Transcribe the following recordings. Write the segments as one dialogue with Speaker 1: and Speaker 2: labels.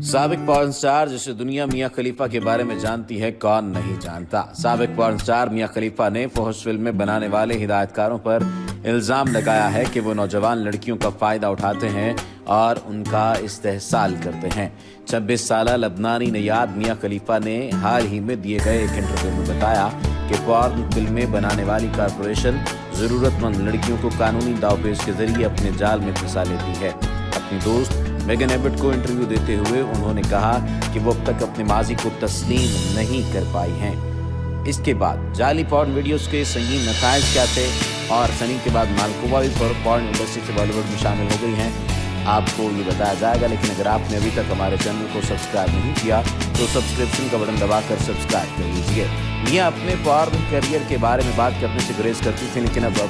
Speaker 1: साबिक porn star जिसे दुनिया मियां खलीफा के बारे में जानती है, कौन नहीं जानता। साबिक पॉर्न स्टार मियां खलीफा ने फौहश फिल्में बनाने वाले हिदायतकारों पर इल्जाम लगाया है कि वो नौजवान लड़कियों का फायदा उठाते हैं और उनका इस्तेहसाल करते हैं। 26 साल लबनानी नयाद मियां खलीफा ने हाल ही में दिए गए एक इंटरव्यू में बताया कि पॉर्न फिल्में बनाने वाली कॉरपोरेशन जरूरतमंद लड़कियों को कानूनी दावपेच के जरिए अपने जाल में फंसा लेती है। अपनी दोस्त मेगन एबट को इंटरव्यू देते हुए उन्होंने कहा कि वो अब तक अपने माजी को तस्लीम नहीं कर पाई हैं। इसके बाद जाली पॉर्न वीडियोस के संगीन नताइज क्या थे और सनी के बाद मालकोवा भी पॉर्न इंडस्ट्री से बॉलीवुड में शामिल हो गई हैं, आपको ये बताया जाएगा। लेकिन अगर आपने अभी तक हमारे चैनल को सब्सक्राइब नहीं किया तो सब्सक्रिप्शन का बटन दबाकर सब्सक्राइब कर लीजिए। मियां अपने पॉर्न करियर के बारे में बात करने से गुरेज करती थी, लेकिन अब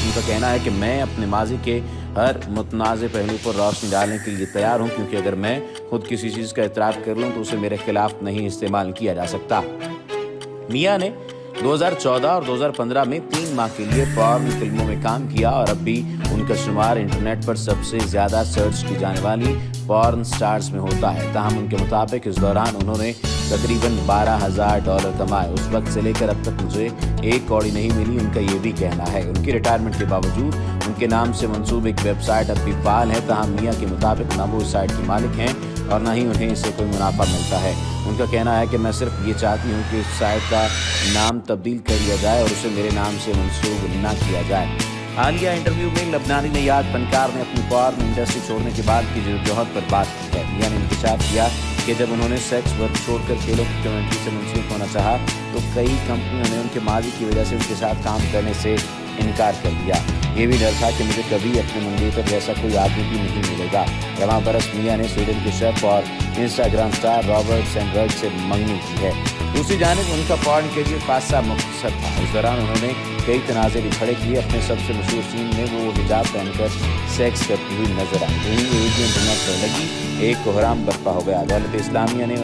Speaker 1: उनका कहना है कि मैं अपने माजी के हर मुतनाज़ पहलू पर रोशनी डालने के लिए तैयार हूं, क्योंकि अगर मैं खुद किसी चीज़ का इतराफ़ कर लूं तो उसे मेरे खिलाफ नहीं इस्तेमाल किया जा सकता। मियां ने 2014 और 2015 में 3 माह के लिए पॉर्न फिल्मों में काम किया और अब भी उनका शुमार इंटरनेट पर सबसे ज़्यादा सर्च की जाने वाली पॉर्न स्टार्स में होता है। ताहम उनके मुताबिक इस दौरान उन्होंने तकरीबन $12,000 कमाए। उस वक्त से लेकर अब तक मुझे एक कौड़ी नहीं मिली, उनका ये भी कहना है। उनकी रिटायरमेंट के बावजूद उनके नाम से मंसूब एक वेबसाइट अब भी फाल है। ताहम मियां के मुताबिक ना वो इस साइट की मालिक हैं और ना ही उन्हें इससे कोई मुनाफा मिलता है। उनका कहना है कि मैं सिर्फ ये चाहती हूँ कि इस साइट का नाम तब्दील कर दिया जाए और उसे मेरे नाम से मंसूब न किया जाए। हालिया इंटरव्यू में लबनानी नयाद फनकार ने अपनी पॉर्न इंडस्ट्री छोड़ने के बाद की जद्दोजहद पर बात की है। मियां ने इंकशाफ किया कि जब उन्होंने सेक्स वर्क छोड़कर खेलों की कमेंट्री से मंसूब होना चाहा तो कई कंपनियों ने उनके माजी की वजह से उनके साथ काम करने से इनकार कर दिया। ये भी डर था कि मुझे कभी अपने मंगेतर जैसा कोई आदमी भी नहीं मिलेगा। रवां बरस मियां ने स्वीडन के शेफ और इंस्टाग्राम स्टार रॉबर्ट सैंडबर्ग से मंगनी की है। दूसरी जानिब उनका पॉर्न करियर खासा मुख्तसर था। इस दौरान उन्होंने कई तनाज़े भी खड़े किए। अपने सबसे मशहूर सीन में वो हिजाब पहनकर सेक्स करती हुई नजर आई। यही एक ही इंटरनेट पर लगी एक कोहराम बर्पा हो गया। दौलत इस्लामिया ने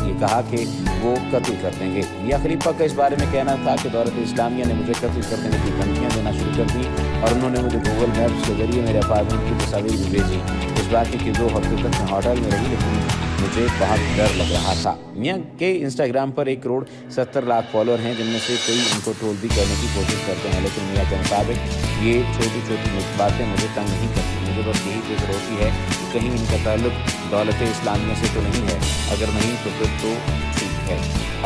Speaker 1: ये कहा कि वो कत्ल कर देंगे। मियां खलीफा का इस बारे में कहना था कि दौलत इस्लामिया ने मुझे कत्ल कर देने की धमकियां देना शुरू कर दी और उन्होंने मुझे गूगल मैप्स के जरिए मेरे अपार्टमेंट की तस्वीर भी भेजी। इस बात की 2 हफ्ते तक मैं होटल में रही, लेकिन मुझे बहुत डर लग रहा था। मियां के इंस्टाग्राम पर 1,70,00,000 फॉलोअर हैं, जिनमें से कई उनको ट्रोल भी करने की कोशिश करते हैं। लेकिन मियां के मुताबिक ये छोटी छोटी बातें मुझे तंग नहीं करती। मुझे बस यही फिक्र होती है कि कहीं इनका ताल्लुक दौलत इस्लामिया से तो नहीं है। अगर नहीं तो फिर तो ठीक है।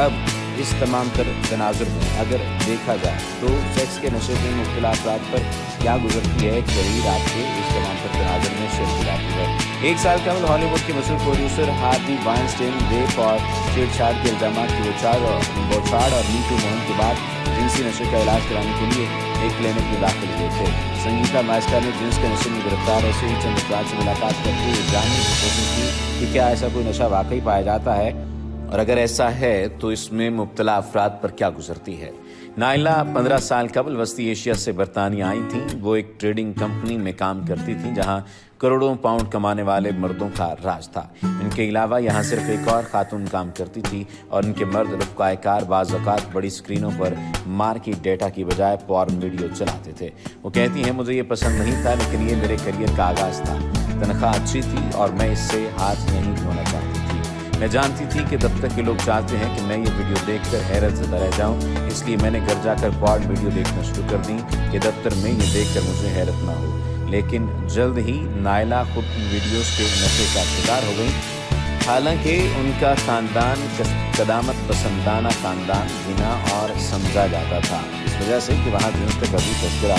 Speaker 1: अब इस तमाम तर तनाजुर में अगर देखा जाए तो सेक्स के नशे में मुब्तला अफराद पर क्या गुजरती है, एक तहरीर आपके इस तमाम तर तनाजुर में शेयर की जाती है। 1 साल कबल हॉलीवुड के मशहूर प्रोड्यूसर हार्वी वाइनस्टाइन रेप और छेड़छाड़ के इल्जाम की बौछाड़ और मीटू मुहिम के बाद जिनसी नशे का इलाज कराने के लिए एक क्लिनिक में दाखिल हुए थे। संगीता मास्टर ने जिन्स के नशे में गिरफ्तार ऐसे ही चंद अफराद से मुलाकात करके जानने की कोशिश की कि क्या ऐसा कोई नशा वाकई पाया जाता है और अगर ऐसा है तो इसमें मुब्तला अफराद पर क्या गुजरती है। नाइला 15 साल कबल वस्ती एशिया से बरतानिया आई थीं। वो एक ट्रेडिंग कंपनी में काम करती थीं जहां करोड़ों पाउंड कमाने वाले मर्दों का राज था। इनके अलावा यहाँ सिर्फ एक और खातून काम करती थी और इनके मर्द रफ़्क़ाकार बाज़ औक़ात बड़ी स्क्रीनों पर मार्केट डेटा की बजाय पॉर्न वीडियो चलाते थे। वो कहती हैं, मुझे ये पसंद नहीं था, लेकिन ये मेरे करियर का आगाज़ था। तनख्वाह अच्छी थी और मैं इससे हाथ नहीं धोना चाहती थी। मैं जानती थी कि तब तक के लोग चाहते हैं कि मैं ये वीडियो देखकर हैरत ज़दा रह जाऊं, इसलिए मैंने घर जाकर पॉर्न वीडियो देखना शुरू कर दी कि दफ्तर में ये देखकर मुझे हैरत ना हो। लेकिन जल्द ही नाइला खुद इन वीडियोस के नशे का शिकार हो गई। हालांकि उनका ख़ानदान कदामत पसंदाना ख़ानदान गिना और समझा जाता था, इस वजह से कि वहाँ जिन्स का कभी तस्करा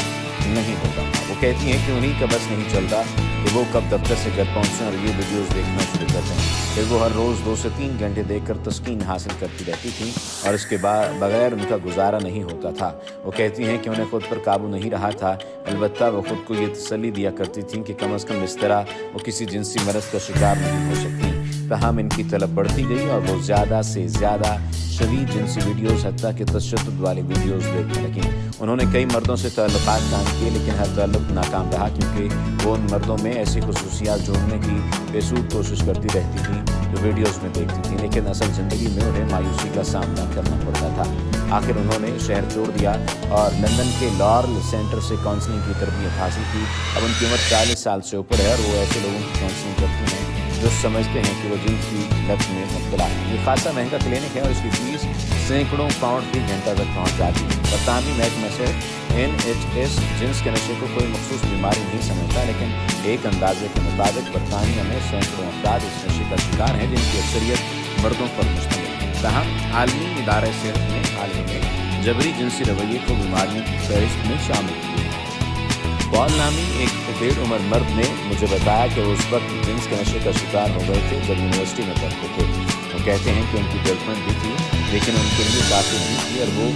Speaker 1: नहीं होता था। वो कहती हैं कि उन्हीं का बस नहीं चलता कि वो कब दफ्तर से घर पहुँचें और ये वीडियोस देखना शुरू कर दें। फिर वो हर रोज़ 2 से 3 घंटे देखकर तस्कीन हासिल करती रहती थी और इसके बगैर उनका गुजारा नहीं होता था। वो कहती हैं कि उन्हें खुद पर काबू नहीं रहा था, अलबत्ता वो खुद को ये तसल्ली दिया करती थीं कि कम अज़ कम इस तरह वो किसी जिनसी मरज़ का शिकार नहीं हो सकती। तहम इनकी तलब बढ़ती गई और वो ज़्यादा से ज़्यादा शदीद जिनसी वीडियोस हत्ता के तशद्दुद वाली वीडियोस देखने लगी। उन्होंने कई मर्दों से ताल्लुकात कायम किए, लेकिन हर ताल्लुक नाकाम रहा, क्योंकि वो उन मर्दों में ऐसी खुसूसियात जोड़ने की बेसूद कोशिश करती रहती थी जो वीडियोस में देखती थी, लेकिन असल ज़िंदगी में उन्हें मायूसी का सामना करना पड़ता था। आखिर उन्होंने शहर छोड़ दिया और लंदन के लॉरल सेंटर से काउंसलिंग की तरबियत हासिल की। अब उनकी उम्र 40 साल से ऊपर है और वो ऐसे लोगों की काउंसलिंग करती हैं जो समझते हैं कि वो जिन्स की लत में मुब्तला है। ये खासा महंगा क्लिनिक है और इसकी फीस सैकड़ों पाउंड फी घंटा तक पहुँच जाती है। बरतानवी महकमा से NHS जिन्स के नशे को कोई मखसूस बीमारी नहीं समझता, लेकिन एक अंदाजे के मुताबिक बरतानिया में सैकड़ों अफराद इस नशे का शिकार हैं, जिनकी अक्सरियत मर्दों पर मुश्तमिल है। तहम आलमी इदारे सेहत ने हाल ही में जबरी जिनसी रवैये को बीमारियों की फहरिस्त में शामिल किया है। पॉल नामी एक 1.5 उम्र मर्द ने मुझे बताया कि वो उस वक्त जिन्स के नशे का शिकार हो गए थे जब यूनिवर्सिटी में पढ़ते थे। वो कहते हैं कि उनकी गर्लफ्रेंड भी थी, लेकिन उनके लिए काफ़ी नहीं थी, और वो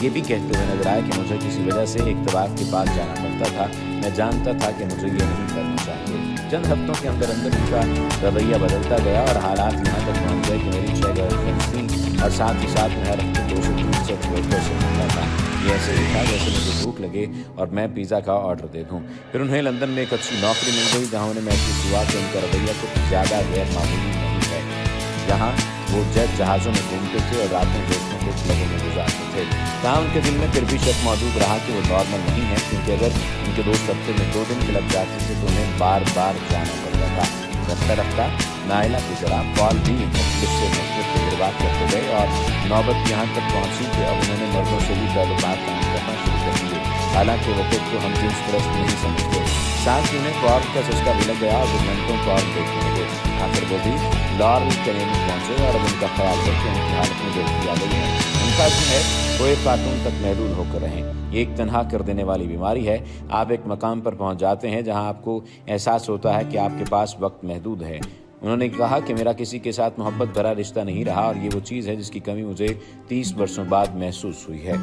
Speaker 1: ये भी कहते हुए नजर आए कि मुझे किसी वजह से एक तवाफ के पास जाना पड़ता था। मैं जानता था कि मुझे ये नहीं करना चाहिए। चंद हफ्तों के अंदर अंदर उनका रवैया बदलता गया और हालात यहाँ तक पहुँच गए कि मेरी 6 गर्लफ्रेंड्स थी और साथ ही साथ में हर हफ्ते 2 से 3 से वेटर से मिलता था। ये ऐसे ही था जैसे मुझे भूख लगे और मैं पिज़्ज़ा का ऑर्डर दे दूँ। फिर उन्हें लंदन में एक अच्छी नौकरी मिल गई, जहाँ उन्हें महसूस हुआ कि उनका रवैया कुछ ज़्यादा गैर मामूली नहीं है। जहाँ वो जेट जहाज़ों में घूमते थे और रातें दोस्तों के क्लबों में गुजारते थे। तहाँ उनके दिल में फिर भी शक मौजूद रहा कि वो नॉर्मल नहीं है, क्योंकि अगर उनके दोस्त हफ्ते में 2 दिन क्लब जाते थे तो उन्हें बार बार जाना पड़ता था। रफ्ता रफ्ता नाइला की तरह पॉल भी मुख्तलिफ से मुख्तलिफ तजुर्बात करते गए और नौबत यहाँ तक पहुँची कि अब उन्होंने मर्दों से भी ताल्लुकात कायम करना शुरू कर दिए। हालांकि वो खुद को हम जिन्स परस्त नहीं समझते। साथ ही उन्हें पॉर्न का चस्का भी लग गया और वो घंटों पॉर्न देखने लगे। आखिर वो भी लॉरेल क्लिनिक पहुँचे और अब उनका ख्याल है कि उनकी हालत में गिरती आ गई है। उनका जो है वो एक कार्टून तक महदूद होकर रहें। ये एक तनहा कर देने वाली बीमारी है। आप एक मकाम पर पहुँच जाते हैं जहाँ आपको एहसास होता है कि आपके पास वक्त महदूद है। उन्होंने कहा कि मेरा किसी के साथ मोहब्बत भरा रिश्ता नहीं रहा और ये वो चीज़ है जिसकी कमी मुझे 30 वर्षों बाद महसूस हुई है।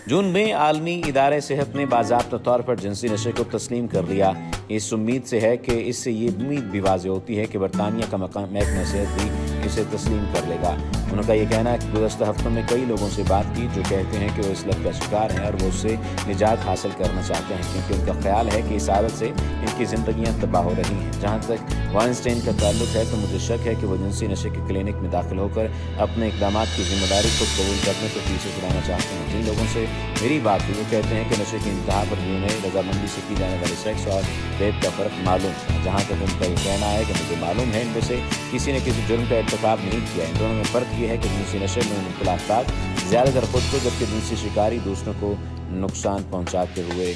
Speaker 1: जून में आलमी इदारे सेहत ने बाज़ाब्ता तौर पर जिनसी नशे को तस्लीम कर लिया। इस उम्मीद से है कि इससे ये उम्मीद भी वाज़ेह होती है कि बरतानिया का महकमा सेहत भी इसे तस्लीम कर लेगा। उनका ये कहना है कि गुज़श्ता हफ्तों में कई लोगों से बात की जो कहते हैं कि वो इस लत का शिकार हैं और वो उससे निजात हासिल करना चाहते हैं, क्योंकि उनका ख्याल है कि इस आदत से इनकी ज़िंदगियाँ तबाह हो रही हैं। जहाँ तक वाइनस्टाइन का ताल्लुक है तो मुझे शक है कि वो जिनसी नशे के क्लिनिक में दाखिल होकर अपने इक़दामात की जिम्मेदारी खुद कबूल करने से पीछे छुड़ाना चाहते हैं। जिन लोगों से मेरी बात हुई वो कहते हैं कि नशे की इंतहा पर भी उन्हें रजामंदी से की जाने वाले सेक्स और रेप का फ़र्क मालूम है। जहाँ तक उनका ये कहना है कि मुझे मालूम है इनमें से किसी ने किसी जुर्म का इर्तिकाब नहीं किया। इन दोनों में फ़र्क ये है कि जिनसी नशे में मुब्तला अफराद ज़्यादातर खुद को, जबकि जिनसी शिकारी दूसरों को नुकसान पहुंचाते हुए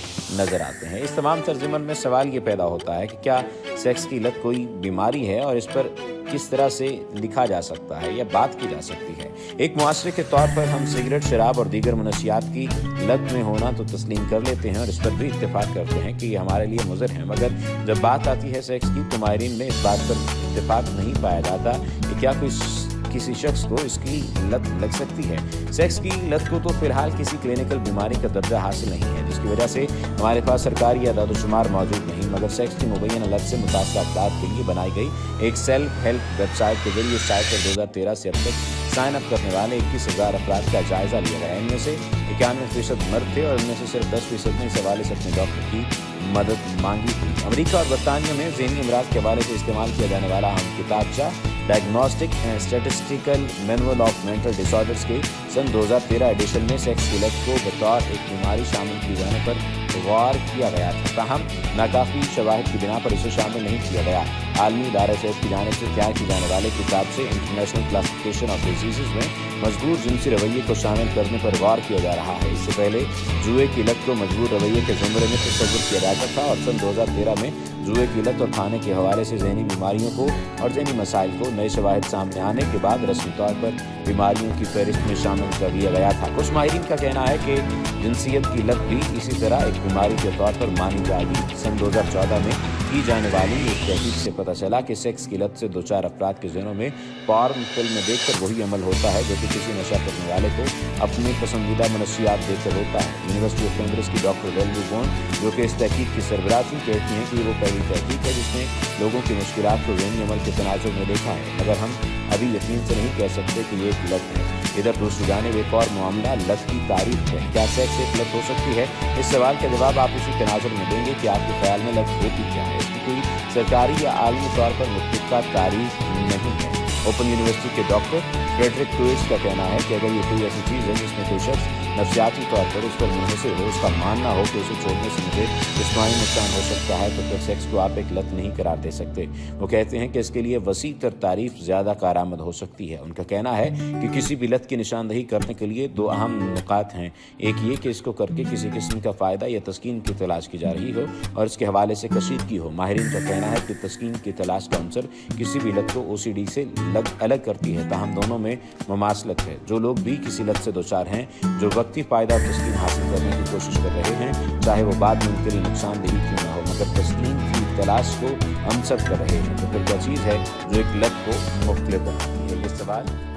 Speaker 1: नजर आते हैं। इस तमाम तर्जुमन में सवाल ये पैदा होता है कि क्या सेक्स की लत कोई बीमारी है और इस पर किस तरह से लिखा जा सकता है या बात की जा सकती है। एक मुआशरे के तौर पर हम सिगरेट, शराब और दीगर मनशियात की लत में होना तो तस्लीम कर लेते हैं और इस पर भी इत्तेफाक करते हैं कि ये हमारे लिए मुज़र है, मगर जब बात आती है सेक्स की तो माहिरीन में इस बात पर इत्तेफाक नहीं पाया जाता कि क्या किसी शख्स को इसकी लत लग सकती है। सेक्स की लत को तो फिलहाल किसी क्लिनिकल बीमारी का दर्जा हासिल नहीं है, जिसकी वजह से हमारे पास सरकारी आदाद-ओ-शुमार मौजूद नहीं, मगर सेक्स की मुबैना लत से मुतासर अफराद के लिए बनाई गई एक सेल्फ हेल्प वेबसाइट के जरिए साइट पर 2013 से अब तक साइन अप करने वाले 21,000 अफराद का जायजा लिया गया। इनमें से 91% मर्द थे और इनमें से सिर्फ 10% ने सवाल से अपने डॉक्टर की मदद मांगी थी। अमेरिका और बरतानिया में ज़हनी अमराज के हवाले से इस्तेमाल किया जाने वाला अहम किताबचा diagnostic and statistical manual of mental disorders के सन 2013 एडिशन में सेक्स की लत को बतौर एक बीमारी शामिल किए जाने पर गौर किया गया था। ताहम नाकाफी शवाहिद की बिना पर इसे शामिल नहीं किया गया। आलमी इदारे सेहत की जानिब से तैयार की जाने वाले किताब से इंटरनेशनल क्लासिफिकेशन ऑफ डिजीज़ में मजबूर जिनसी रवैये को शामिल करने पर गौर किया जा रहा है। इससे पहले जुए की लत को मजबूर रवैये के ज़ुमरे में तस्वुर किया जाता था और सन 2013 में जुए की लत और खाने के हवाले से ज़हनी बीमारियों को और ज़हनी मसाइल को नए शवाहिद सामने आने के बाद रस्मी तौर पर बीमारियों की फहरिस्त में शामिल कर दिया गया था। कुछ माहिरीन का कहना है कि जिनसियत की लत भी इसी तरह एक बीमारी के तौर पर मानी जाएगी। सन 2014 में की जाने वाली एक तहकीक से पता चला कि सेक्स की लत से 2-4 अफराद के ज़हनों में पॉर्न फिल्म देखकर वही अमल होता है जो कि किसी नशा करने वाले को अपनी पसंदीदा मनशियात देकर होता है। यूनिवर्सिटी ऑफ कैम्ब्रिज की डॉक्टर वेल्बी बोन, जो कि इस तहकीक की सरबराह थी, कहती हैं कि वो पहली तहकीक है जिसने लोगों की मुश्किलात को ज़हनी अमल के तनाजुर में देखा है, मगर हम अभी यकीन से नहीं कह सकते कि ये एक लत है। इधर दूसरी जानिब एक और मामला लत की तारीफ है। क्या सेक्स एक लत हो सकती है? इस सवाल का जवाब आप इसी तनाजुर में देंगे कि आपके ख्याल में लत होती क्या है। इसकी कोई सरकारी या आलमी तौर पर मुत्तफ़िक़ा तारीफ नहीं है। ओपन यूनिवर्सिटी के डॉक्टर फ्रेडरिक टूइट्स का कहना है कि अगर ये कोई ऐसी चीज़ है जिसमें कोई शख्स नफसियाती तौर पर उस पर मुनहसर हो, उसका मानना हो कि उसे छोड़ने से मुझे जिस्मानी नुकसान हो सकता है, तो फिर सेक्स को आप एक लत नहीं करार दे सकते। वो कहते हैं कि इसके लिए वसी तर तारीफ ज़्यादा कारआमद हो सकती है। उनका कहना है कि किसी भी लत की निशानदही करने के लिए दो अहम नुकात हैं। एक ये कि इसको करके किसी किस्म का फ़ायदा या तस्कीन की तलाश की जा रही हो और इसके हवाले से कशीदगी हो। माहिरीन का कहना है कि तस्कीन की तलाश का अंसर किसी भी लत को OCD से अलग करती है, ताहम दोनों में मुमासलत है। जो लोग भी किसी लत से दोचार हैं, जो वक्ती फ़ायदा और तस्कीन हासिल करने की कोशिश कर रहे हैं, चाहे वो बाद में उनके लिए नुकसानदेही क्यों ना हो, मगर तस्कीन की तलाश को हमसर कर रहे हैं, तो फिर क्या चीज़ है जो एक लत को मुख्तलिफ बनाती है? ये सवाल